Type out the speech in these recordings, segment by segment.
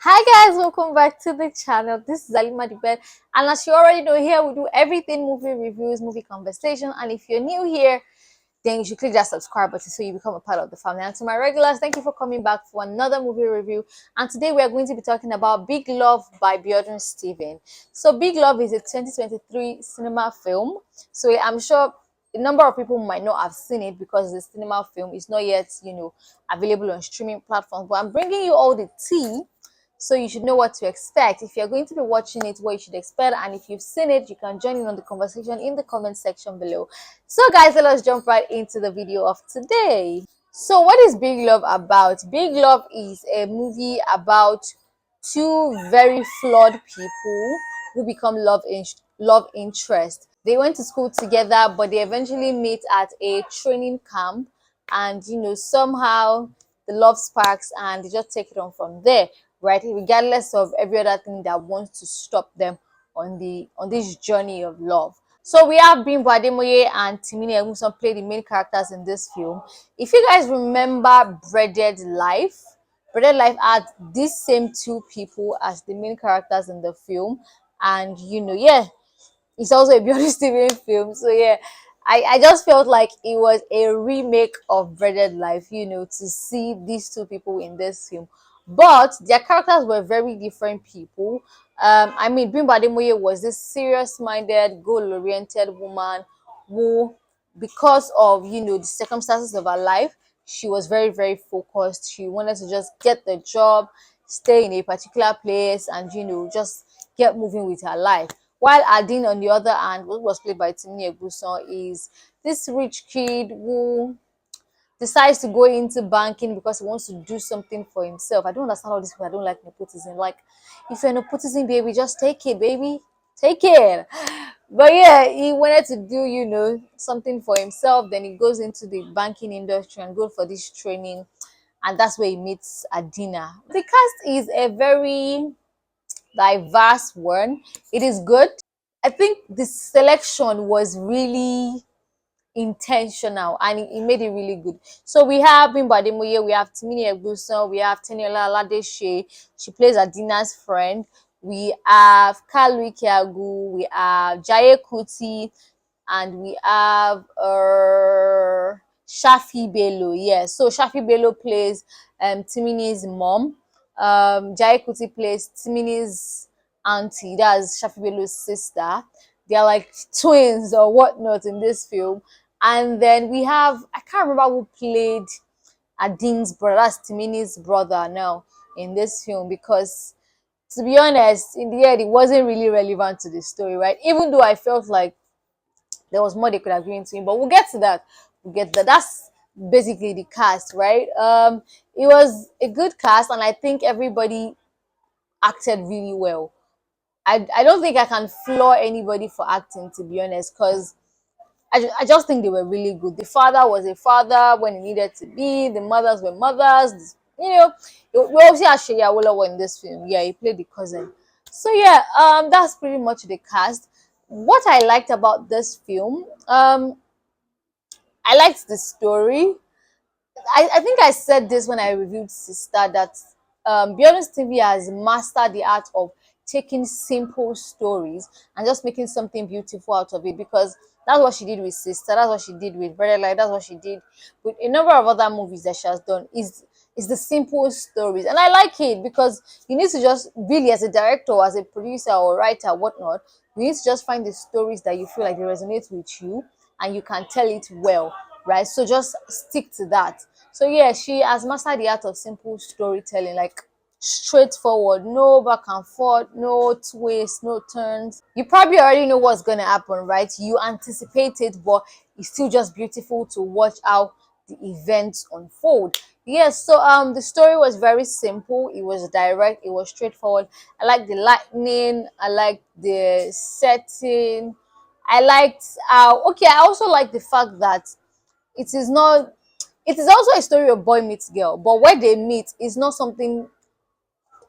Hi guys, welcome back to the channel. This is Halimahthebird, and as you already know, here we do everything movie reviews, movie conversation. And if you're new here, then you should click that subscribe button so you become a part of the family. And to my regulars, thank you for coming back for another movie review. And today we are going to be talking about Big Love by Biodun Stephen. So Big Love is a 2023 cinema film. So I'm sure a number of people might not have seen it because the cinema film is not yet, available on streaming platforms. But I'm bringing you all the tea so you should know what to expect. If you're going to be watching it, what you should expect, and if you've seen it, you can join in on the conversation in the comment section below. So guys, let us jump right into the video of today. So what is Big Love about? Big Love is a movie about two very flawed people who become love interest. They went to school together, but they eventually meet at a training camp, and somehow the love sparks and they just take it on from there, right? Regardless of every other thing that wants to stop them on this journey of love. So we have Bimbo Ademoye and Timini Egbuson play the main characters in this film. If you guys remember Breaded Life had these same two people as the main characters in the film. And yeah, it's also a Biodun Stephen film. So yeah, I just felt like it was a remake of Breaded Life, to see these two people in this film. But their characters were very different people. I mean, Bimbo Ademoye was this serious-minded, goal-oriented woman who, because of the circumstances of her life, she was very, very focused. She wanted to just get the job, stay in a particular place, and just get moving with her life. While Adin, on the other hand, who was played by Timini Egbuson, is this rich kid who decides to go into banking because he wants to do something for himself. I don't understand all this, but I don't like nepotism. Like, if you're nepotism, baby, just take it, baby. Take it. But yeah, he wanted to do, something for himself. Then he goes into the banking industry and goes for this training. And that's where he meets Adina. The cast is a very diverse one. It is good. I think the selection was really intentional and it made it really good. So we have Bimbo Ademoye, we have Timini Egbuson, we have Teniola Aladeshe. She plays Adina's friend. We have Kalu Ikeagwu, we have Jaiye Kuti, and we have Shaffy Bello. Yeah, so Shaffy Bello plays Timini's mom. Jaiye Kuti plays Timini's auntie, that's Shaffy Bello's sister. They're like twins or whatnot in this film. And then we have, I can't remember who played Adin's brother, that's Timini's brother now in this film, because to be honest, in the end, it wasn't really relevant to the story, right? Even though I felt like there was more they could have given to him, but we'll get to that. We'll get that. That's basically the cast, right? It was a good cast, and I think everybody acted really well. I don't think I can floor anybody for acting, to be honest, because I just think they were really good. The father was a father when he needed to be. The mothers were mothers. We also had Seyi Awolowo in this film. Yeah, he played the cousin. So yeah, that's pretty much the cast. What I liked about this film, I liked the story. I think I said this when I reviewed Sister, that Biodun Stephen has mastered the art of taking simple stories and just making something beautiful out of it, because that's what she did with Sister, that's what she did with Very Light, that's what she did with a number of other movies that she has done, is the simple stories. And I like it because you need to just really, as a director, as a producer or writer, whatnot, you need to just find the stories that you feel like they resonate with you and you can tell it well, right? So just stick to that. So yeah, she has mastered the art of simple storytelling, like straightforward, no back and forth, no twists, no turns. You probably already know what's gonna happen, right? You anticipate it, but it's still just beautiful to watch how the events unfold. Yes, so the story was very simple, it was direct, it was straightforward. I like the lightning, I like the setting, I liked how, okay, I also like the fact that it is not, it is also a story of boy meets girl, but where they meet is not something,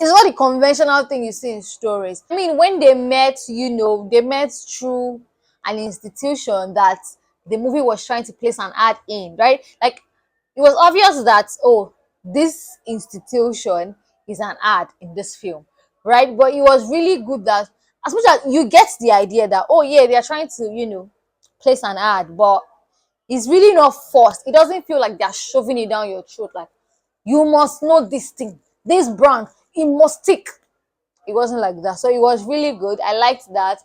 it's not the conventional thing you see in stories. I mean, when they met, they met through an institution that the movie was trying to place an ad in, right? Like, it was obvious that, oh, this institution is an ad in this film, right? But it was really good that as much as you get the idea that, oh yeah, they're trying to, place an ad, but it's really not forced. It doesn't feel like they're shoving it down your throat. Like, you must know this thing, this brand, it must stick. It wasn't like that. So it was really good. I liked that.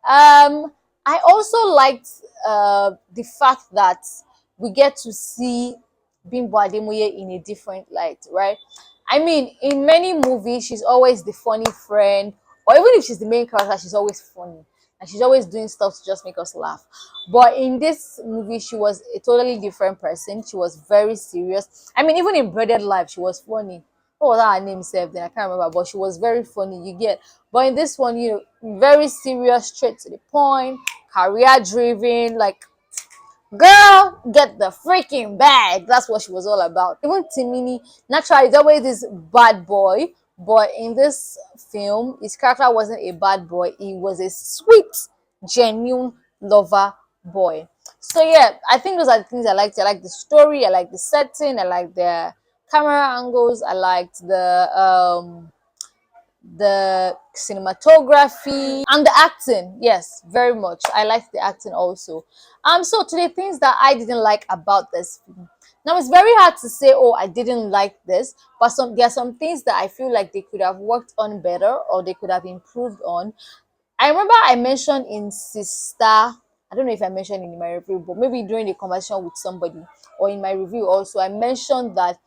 I also liked the fact that we get to see Bimbo Ademoye in a different light, right? I mean, in many movies, she's always the funny friend, or even if she's the main character, she's always funny. And she's always doing stuff to just make us laugh. But in this movie, she was a totally different person. She was very serious. I mean, even in Breaded Life, she was funny. What was her name said then? I can't remember, but she was very funny, you get. But in this one, very serious, straight to the point, career driven, like, girl, get the freaking bag. That's what she was all about. Even Timini, naturally, is always this bad boy, but in this film, his character wasn't a bad boy. He was a sweet, genuine lover boy. So yeah, I think those are the things I liked. I like the story, I like the setting, I like the camera angles, I liked the cinematography and the acting. Yes, very much. I liked the acting also. So to the things that I didn't like about this film. Now it's very hard to say, oh, I didn't like this, but there are some things that I feel like they could have worked on better or they could have improved on. I remember I mentioned in Sister, I don't know if I mentioned in my review, but maybe during the conversation with somebody or in my review also, I mentioned that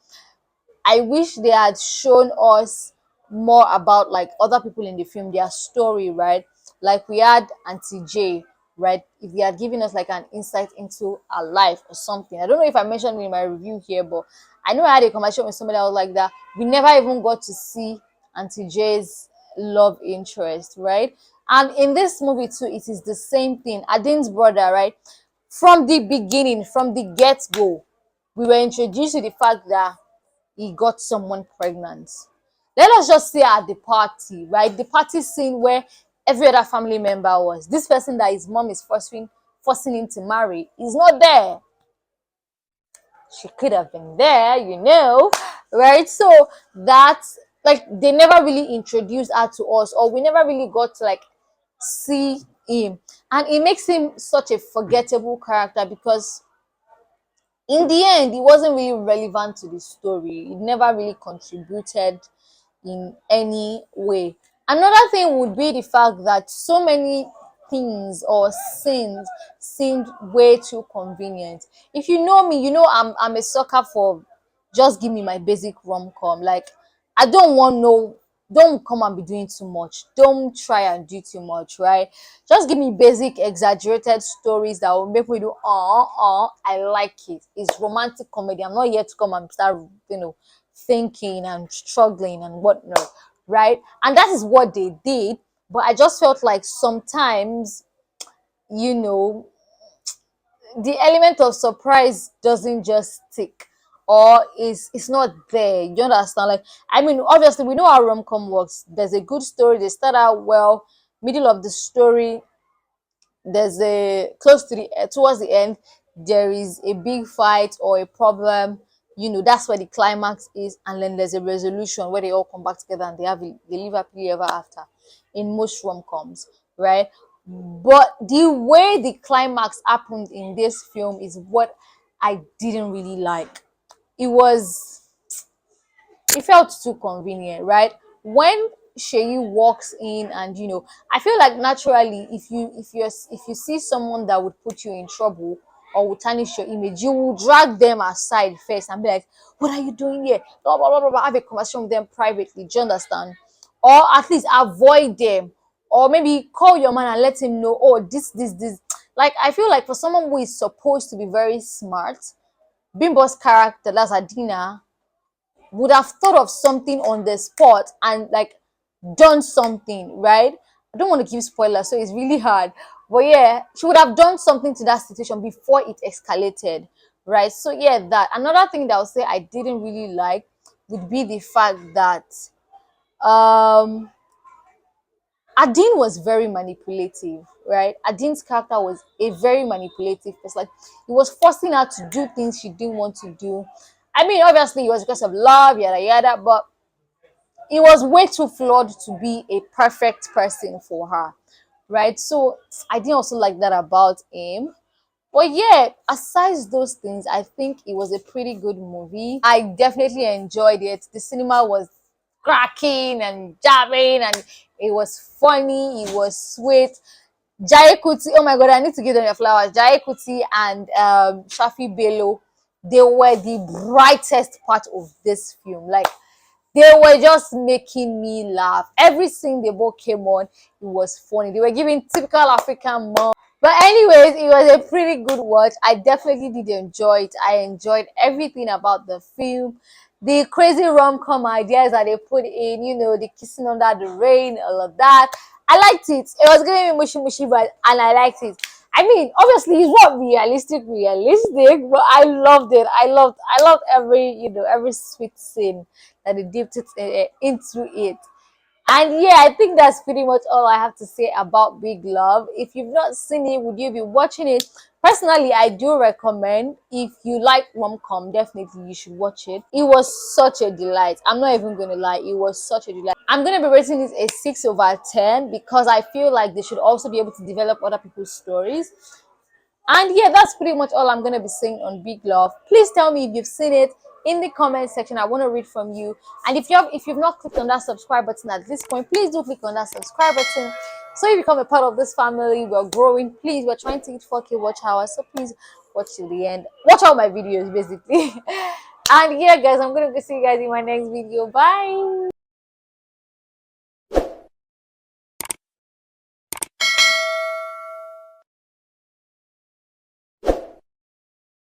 I wish they had shown us more about like other people in the film, their story, right? Like we had Auntie J, right? If they had given us like an insight into her life or something. I don't know if I mentioned it in my review here, but I know I had a conversation with somebody else like that. We never even got to see Auntie J's love interest, right? And in this movie too, it is the same thing. Adin's brother, right? From the beginning, from the get-go, we were introduced to the fact that he got someone pregnant. Let us just say at the party, right? The party scene where every other family member was. This person that his mom is forcing him to marry is not there. She could have been there, right? So that's like they never really introduced her to us, or we never really got to like see him. And it makes him such a forgettable character because in the end, it wasn't really relevant to the story. It never really contributed in any way. Another thing would be the fact that so many things or scenes seemed way too convenient. If you know me, I'm a sucker for just give me my basic rom-com. Like I don't want no don't come and be doing too much. Don't try and do too much, right? Just give me basic, exaggerated stories that will make me do, I like it. It's romantic comedy. I'm not here to come and start, thinking and struggling and whatnot, right? And that is what they did. But I just felt like sometimes, you know, the element of surprise doesn't just stick or it's not there. You understand? Like, I mean, obviously we know how rom-com works. There's a good story, they start out well, middle of the story, there's a close to the towards the end, there is a big fight or a problem. That's where the climax is, and then there's a resolution where they all come back together and they live happily ever after in most rom-coms, right? But the way the climax happened in this film is what I didn't really like. It felt too convenient, right? When Seyi walks in, and I feel like naturally, if you see someone that would put you in trouble or would tarnish your image, you will drag them aside first and be like, "What are you doing here?" Blah blah blah blah. Blah. Have a conversation with them privately. Do you understand? Or at least avoid them, or maybe call your man and let him know. Oh, this. Like I feel like for someone who is supposed to be very smart, Bimbo's character, that's Adina, would have thought of something on the spot and like done something, right? I don't want to give spoilers, so it's really hard. But yeah, she would have done something to that situation before it escalated, right? So yeah, that another thing that I would say I didn't really like would be the fact that um Adin was very manipulative, right? Adin's character was a very manipulative person. Like he was forcing her to do things she didn't want to do. I mean, obviously it was because of love, yada yada, but he was way too flawed to be a perfect person for her, right? So I didn't also like that about him. But yeah, aside those things, I think it was a pretty good movie. I definitely enjoyed it. The cinema was cracking and jamming, and it was funny, it was sweet. Jaiye Kuti, oh my god, I need to give them your flowers. Jaiye Kuti and Shaffy Bello, they were the brightest part of this film. Like, they were just making me laugh. Every scene they both came on, it was funny. They were giving typical African mom. But anyways, it was a pretty good watch. I definitely did enjoy it. I enjoyed everything about the film. The crazy rom-com ideas that they put in, you know, the kissing under the rain, all of that. I liked it. It was giving me mushy mushy vibes, and I liked it. I mean, obviously, it's not realistic, but I loved it. I loved every, you know, every sweet scene that they dipped it into it. And yeah, I think that's pretty much all I have to say about Big Love. If you've not seen it, would you be watching it? Personally, I do recommend. If you like rom-com, definitely you should watch it. It was such a delight. I'm not even gonna lie, it was such a delight. I'm gonna be rating it a 6/10 because I feel like they should also be able to develop other people's stories. And yeah, that's pretty much all I'm gonna be saying on Big Love. Please tell me if you've seen it in the comment section. I want to read from you. And if you've not clicked on that subscribe button at this point, please do click on that subscribe button so you become a part of this family. We're growing. Please, we're trying to hit 4K watch hours, so please watch till the end. Watch all my videos basically. And yeah, guys, I'm gonna go see you guys in my next video. Bye.